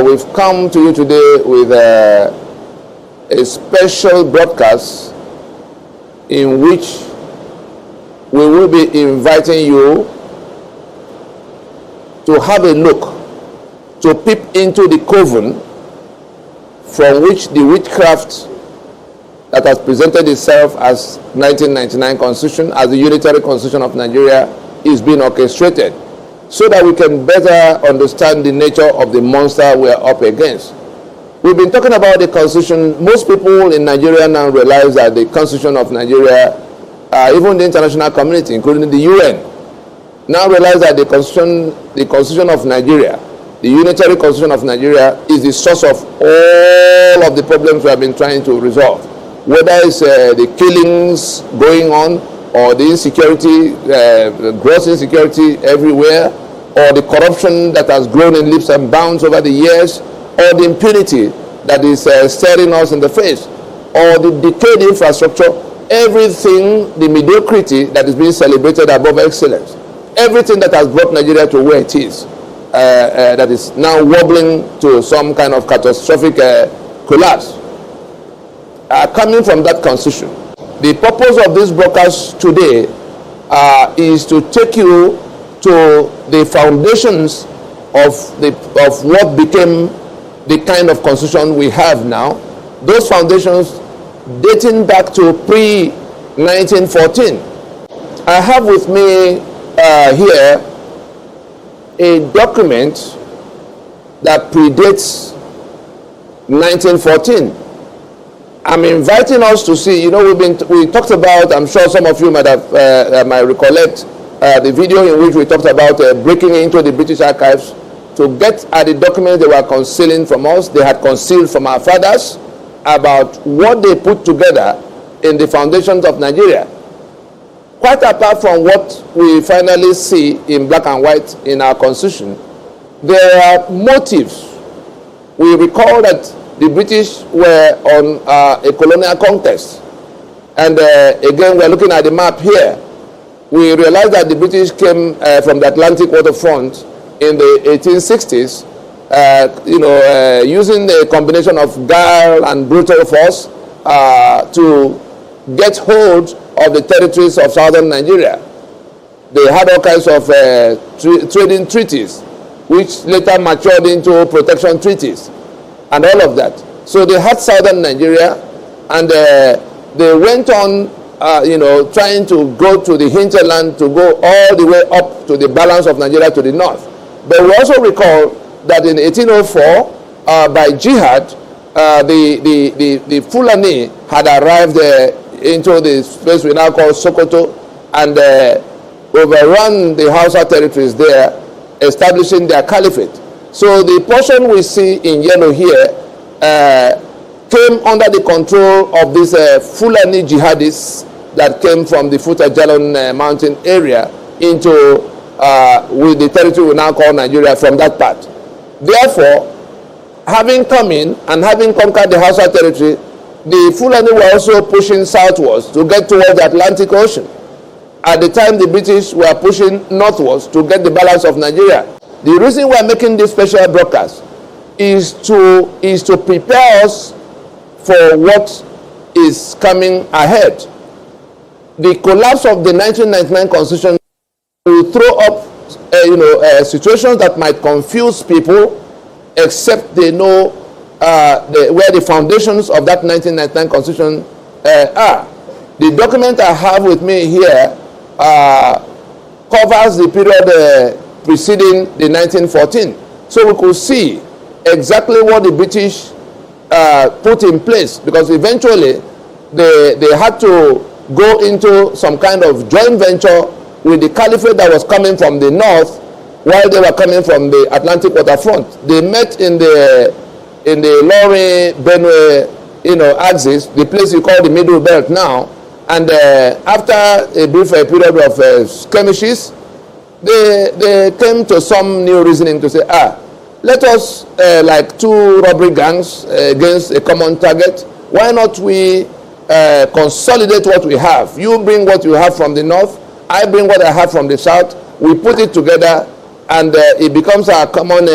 we've come to you today with a special broadcast in which we will be inviting you to have a look, to peep into the coven from which the witchcraft that has presented itself as 1999 Constitution, as the unitary Constitution of Nigeria, is being orchestrated, so that we can better understand the nature of the monster we are up against. We've been talking about the Constitution. Most people in Nigeria now realize that the Constitution of Nigeria, even the international community, including the UN, now realize that the Constitution of Nigeria, the unitary Constitution of Nigeria, is the source of all of the problems we have been trying to resolve. Whether it's the killings going on, or the insecurity, gross insecurity everywhere, or the corruption that has grown in leaps and bounds over the years, or the impunity that is staring us in the face, or the decayed infrastructure, everything, the mediocrity that is being celebrated above excellence, everything that has brought Nigeria to where it is, that is now wobbling to some kind of catastrophic collapse, coming from that constitution. The purpose of this broadcast today is to take you to the foundations of what became the kind of constitution we have now. Those foundations dating back to pre-1914. I have with me here a document that predates 1914. I'm inviting us to see, you know, we talked about, I'm sure some of you might recollect the video in which we talked about breaking into the British archives to get at the documents they were concealing from us, they had concealed from our fathers, about what they put together in the foundations of Nigeria. Quite apart from what we finally see in black and white in our constitution, there are motives. We recall that the British were on a colonial conquest. And again, we're looking at the map here. We realize that the British came from the Atlantic waterfront in the 1860s, using a combination of guile and brutal force to get hold of the territories of southern Nigeria. They had all kinds of trading treaties, which later matured into protection treaties, and all of that. So they had southern Nigeria, and they went on, trying to go to the hinterland, to go all the way up to the balance of Nigeria to the north. But we also recall that in 1804, by jihad, the Fulani had arrived into the space we now call Sokoto, and overrun the Hausa territories there, establishing their caliphate. So the portion we see in yellow here came under the control of these Fulani jihadists that came from the Futa Jalon mountain area into with the territory we now call Nigeria from that part. Therefore, having come in and having conquered the Hausa territory, the Fulani were also pushing southwards to get towards the Atlantic Ocean. At the time, the British were pushing northwards to get the balance of Nigeria. The reason we're making this special broadcast is to prepare us for what is coming ahead. The collapse of the 1999 Constitution will throw up situations that might confuse people, except they know where the foundations of that 1999 Constitution are. The document I have with me here covers the period preceding the 1914. So we could see exactly what the British put in place, because eventually they had to go into some kind of joint venture with the caliphate that was coming from the north, while they were coming from the Atlantic waterfront. They met in the Lorry Benue axis, the place you call the Middle Belt now, and after a brief period of skirmishes, they came to some new reasoning to say, let us, like two robbery gangs against a common target, why not we consolidate what we have? You bring what you have from the north, I bring what I have from the south, we put it together, and it becomes a common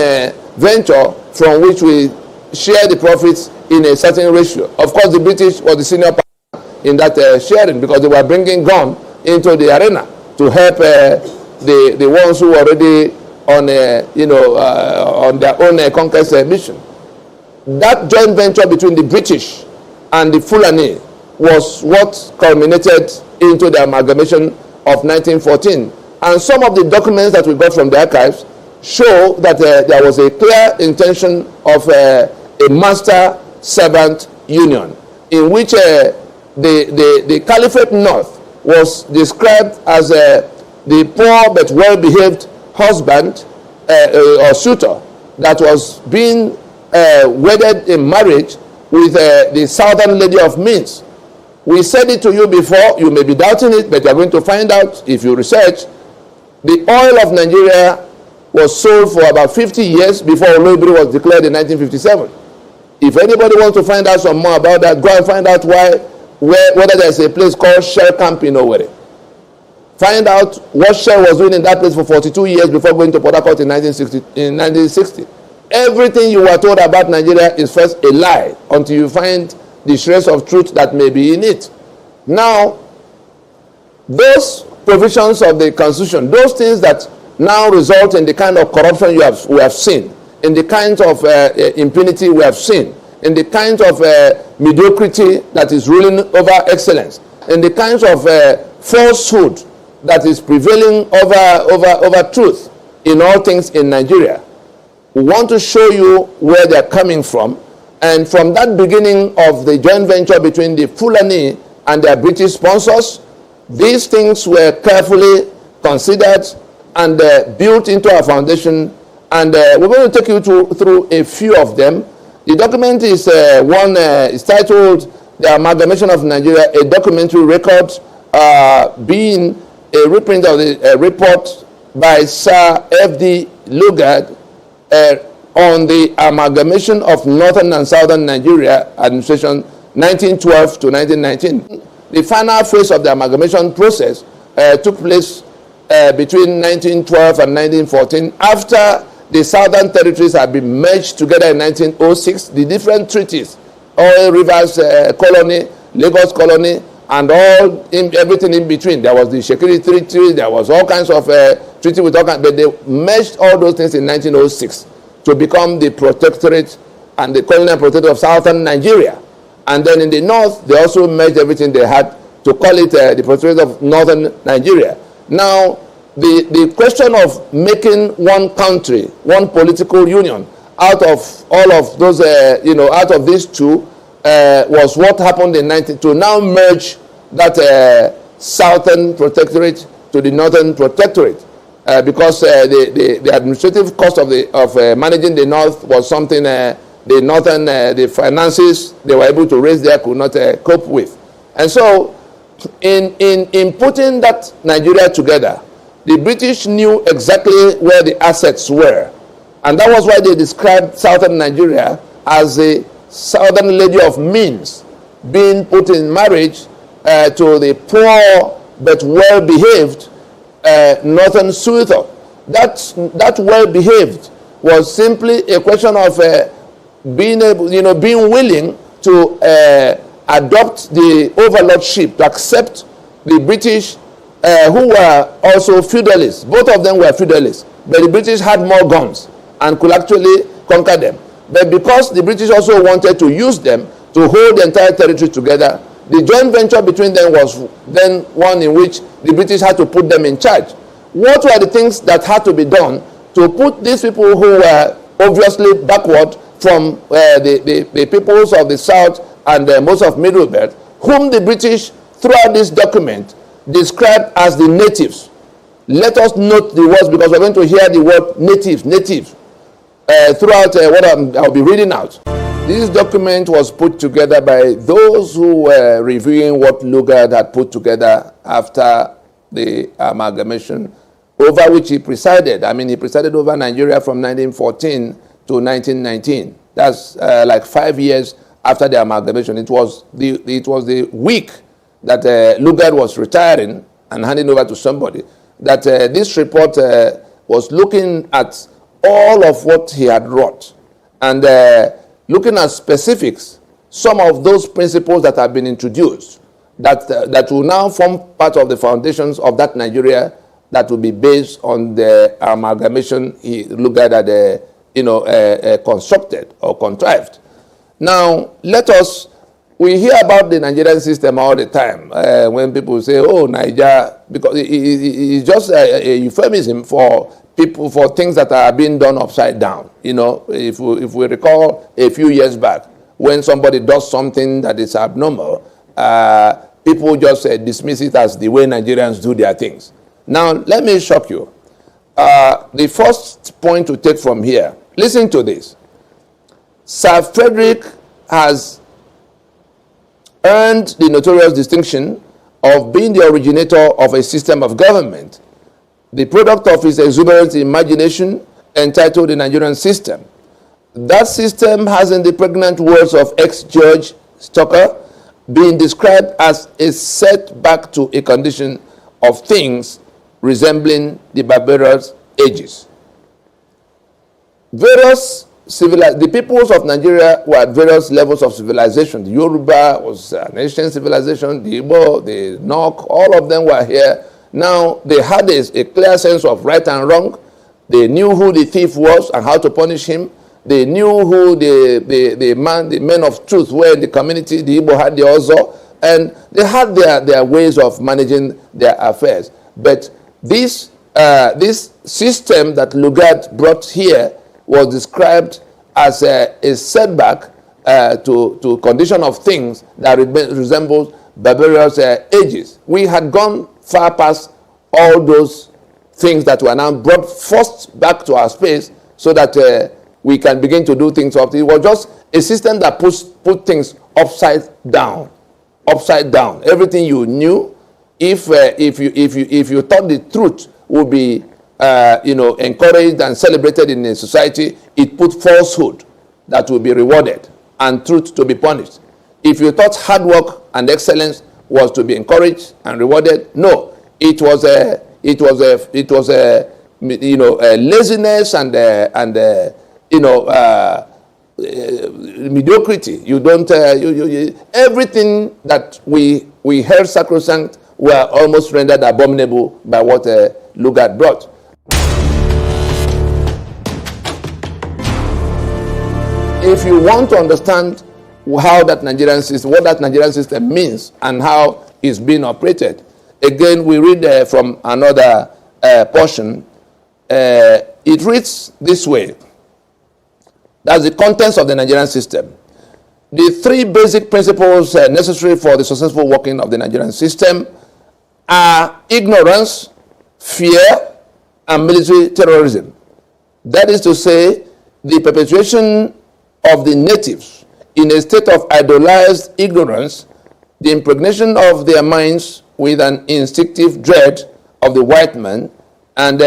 venture from which we share the profits in a certain ratio. Of course, the British was the senior partner in that sharing, because they were bringing gun into the arena to help the ones who were already on on their own conquest mission. That joint venture between the British and the Fulani was what culminated into the amalgamation of 1914. And some of the documents that we got from the archives show that there was a clear intention of a master-servant union, in which the Caliphate North was described as the poor but well-behaved husband or suitor that was being wedded in marriage with the southern lady of means. We said it to you before. You may be doubting it, but you are going to find out if you research. The oil of Nigeria was sold for about 50 years before Olobiri was declared in 1957. If anybody wants to find out some more about that, go and find out whether there's a place called Shell Camp in Owerri. Find out what Shell was doing in that place for 42 years before going to Port Harcourt in 1960. Everything you were told about Nigeria is first a lie until you find the shreds of truth that may be in it. Now, those provisions of the Constitution, those things that now result in the kind of corruption we have seen, in the kind of impunity we have seen, in the kind of mediocrity that is ruling over excellence, in the kinds of falsehood that is prevailing over truth in all things in Nigeria. We want to show you where they're coming from. And from that beginning of the joint venture between the Fulani and their British sponsors, these things were carefully considered and built into our foundation. And we're going to take you through a few of them. The document is is titled The Amalgamation of Nigeria, a documentary record, being a reprint of the report by Sir F.D. Lugard on the amalgamation of northern and southern Nigeria administration 1912 to 1919. The final phase of the amalgamation process took place between 1912 and 1914 after the southern territories had been merged together in 1906. The different treaties, Oil Rivers Colony, Lagos Colony, and everything in between. There was the Shekiri Treaty, there was all kinds of treaty with all kinds, but they merged all those things in 1906 to become the protectorate and the colonial protectorate of southern Nigeria. And then in the north, they also merged everything they had to call it the protectorate of northern Nigeria. Now, the question of making one country, one political union, out of all of those, out of these two, was what happened in 19 to now merge that southern protectorate to the northern protectorate. Because the administrative cost of managing the north was something the northern the finances they were able to raise there could not cope with. And so in putting that Nigeria together, the British knew exactly where the assets were, and that was why they described southern Nigeria as a southern lady of means being put in marriage to the poor but well-behaved northern suitor. That well-behaved was simply a question of being willing to adopt the overlordship, to accept the British, who were also feudalists. Both of them were feudalists, but the British had more guns and could actually conquer them. But because the British also wanted to use them to hold the entire territory together, the joint venture between them was then one in which the British had to put them in charge. What were the things that had to be done to put these people who were obviously backward from the peoples of the South and most of Middle Belt, whom the British, throughout this document, described as the natives? Let us note the words, because we're going to hear the word natives throughout what I'll be reading out. This document was put together by those who were reviewing what Lugard had put together after the amalgamation, over which he presided. I mean, he presided over Nigeria from 1914 to 1919. That's like 5 years after the amalgamation. It was the week that Lugard was retiring and handing over to somebody that this report was looking at all of what he had wrought and looking at specifics, some of those principles that have been introduced that will now form part of the foundations of that Nigeria that will be based on the amalgamation he looked at constructed or contrived. Now, we hear about the Nigerian system all the time when people say, oh, Niger, because it's just a euphemism for things that are being done upside down. If we recall a few years back, when somebody does something that is abnormal, people just dismiss it as the way Nigerians do their things. Now, let me shock you. The first point to take from here, listen to this. Sir Frederick has earned the notorious distinction of being the originator of a system of government, the product of his exuberant imagination, entitled the Nigerian system. That system has, in the pregnant words of ex-Judge Stoker, been described as a setback to a condition of things resembling the barbarous ages. The peoples of Nigeria were at various levels of civilization. The Yoruba was an ancient civilization, the Igbo, the Nok, all of them were here. Now, they had a clear sense of right and wrong. They knew who the thief was and how to punish him. They knew who the men of truth were in the community. The Igbo had the Ozo, and they had their ways of managing their affairs. But this system that Lugard brought here was described as a setback to condition of things that resembles barbarous ages. We had gone far past all those things that were now brought first back to our space so that we can begin to do things up. It was just a system that put things upside down. Everything you knew, if you thought the truth would be encouraged and celebrated in a society, it put falsehood that will be rewarded and truth to be punished. If you thought hard work and excellence was to be encouraged and rewarded, no, it was laziness and mediocrity. You don't everything that we heard sacrosanct were almost rendered abominable by what Lugard brought. If you want to understand how that Nigerian system, what that Nigerian system means and how it's being operated, again, we read from another portion. It reads this way. That's the contents of the Nigerian system. The three basic principles necessary for the successful working of the Nigerian system are ignorance, fear, and military terrorism. That is to say, the perpetuation of the natives in a state of idolized ignorance, the impregnation of their minds with an instinctive dread of the white man, and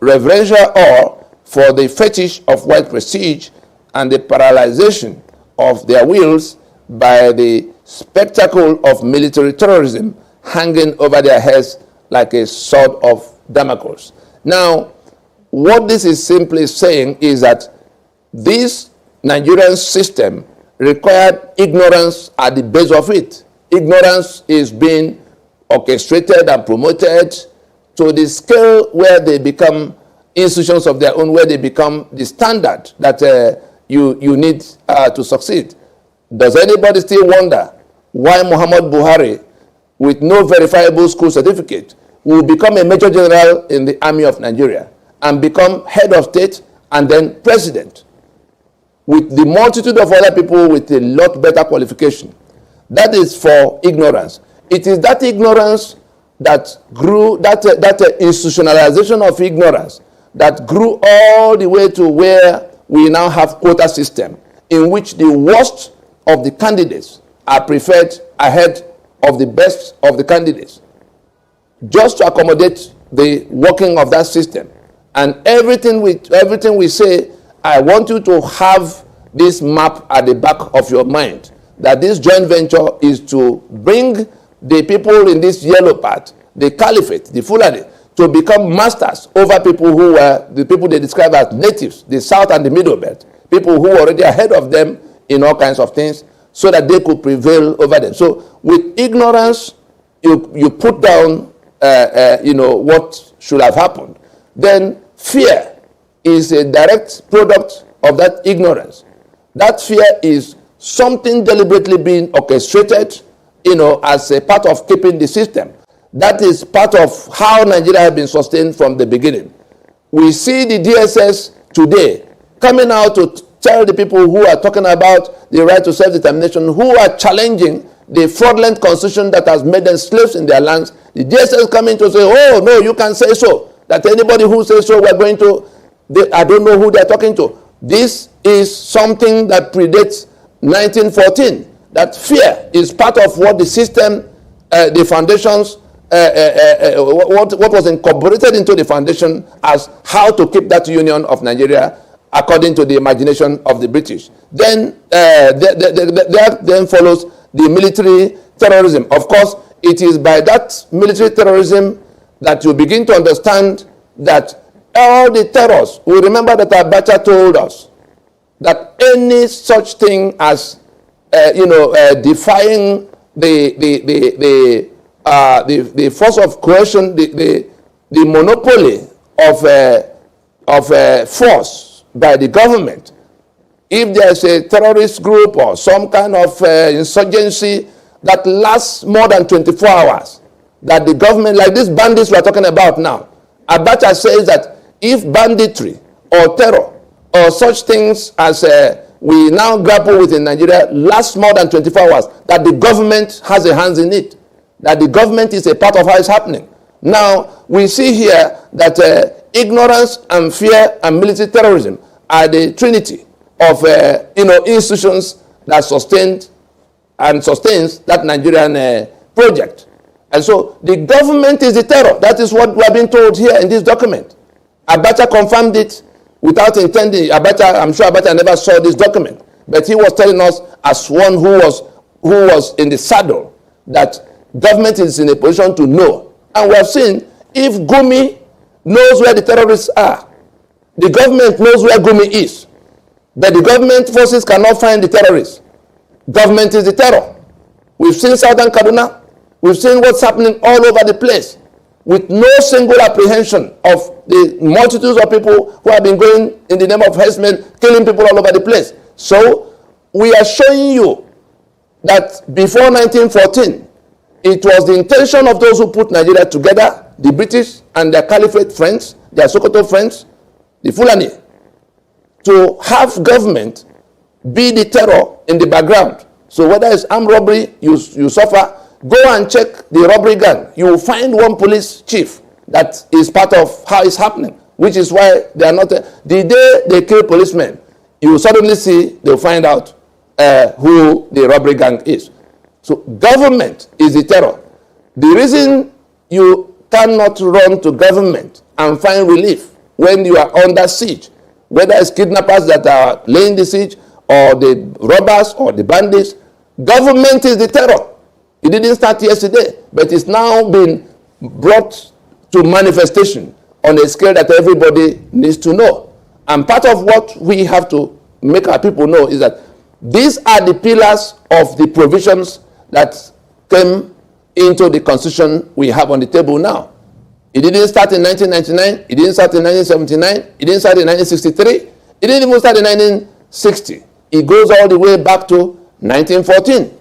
reverential awe for the fetish of white prestige, and the paralyzation of their wills by the spectacle of military terrorism hanging over their heads like a sword of Damocles. Now, what this is simply saying is that this Nigerian system required ignorance at the base of it. Ignorance is being orchestrated and promoted to the scale where they become institutions of their own, where they become the standard that you need to succeed. Does anybody still wonder why Muhammad Buhari, with no verifiable school certificate, will become a major general in the army of Nigeria and become head of state and then president, with the multitude of other people with a lot better qualification? That is for ignorance. It is that ignorance that grew, that institutionalization of ignorance that grew all the way to where we now have quota system, in which the worst of the candidates are preferred ahead of the best of the candidates, just to accommodate the working of that system. And everything we say, I want you to have this map at the back of your mind, that this joint venture is to bring the people in this yellow part, the caliphate, the Fulani, to become masters over people who were the people they describe as natives, the South and the Middle Belt, people who were already ahead of them in all kinds of things, so that they could prevail over them. So with ignorance, you put down, what should have happened. Then fear is a direct product of that ignorance. That fear is something deliberately being orchestrated, as a part of keeping the system. That is part of how Nigeria has been sustained from the beginning. We see the DSS today coming out to tell the people who are talking about the right to self-determination, who are challenging the fraudulent constitution that has made them slaves in their lands. The DSS coming to say, oh, no, you can say so. That anybody who says so, we're going to, I don't know who they're talking to. This is something that predates 1914. That fear is part of what the system, the foundations, what was incorporated into the foundation as how to keep that union of Nigeria according to the imagination of the British. Then then follows the military terrorism. Of course, it is by that military terrorism that you begin to understand that all the terrors, we remember that Abacha told us that any such thing as defying the force of coercion, the monopoly of force by the government. If there's a terrorist group or some kind of insurgency that lasts more than 24 hours, that the government, like these bandits we're talking about now, Abacha says that if banditry or terror or such things as we now grapple with in Nigeria lasts more than 24 hours, that the government has a hand in it, that the government is a part of how it's happening. Now, we see here that ignorance and fear and military terrorism are the trinity of institutions that sustains that Nigerian project. And so the government is the terror. That is what we are being told here in this document. Abacha confirmed it without intending. I'm sure Abacha never saw this document, but he was telling us as one who was in the saddle that government is in a position to know. And we have seen if Gumi knows where the terrorists are, the government knows where Gumi is, but the government forces cannot find the terrorists. Government is the terror. We've seen Southern Kaduna. We've seen what's happening all over the place with no single apprehension of the multitudes of people who have been going in the name of herdsmen, killing people all over the place. So we are showing you that before 1914, it was the intention of those who put Nigeria together, the British and their caliphate friends, their Sokoto friends, the Fulani, to have government be the terror in the background. So whether it's armed robbery, you suffer. Go and check the robbery gang. You will find one police chief that is part of how it's happening, which is why they are not. The day they kill policemen, you will suddenly see, they'll find out who the robbery gang is. So government is the terror. The reason you cannot run to government and find relief when you are under siege, whether it's kidnappers that are laying the siege or the robbers or the bandits, government is the terror. It didn't start yesterday, but it's now been brought to manifestation on a scale that everybody needs to know. And part of what we have to make our people know is that these are the pillars of the provisions that came into the constitution we have on the table now. It didn't start in 1999. It didn't start in 1979. It didn't start in 1963. It didn't even start in 1960. It goes all the way back to 1914.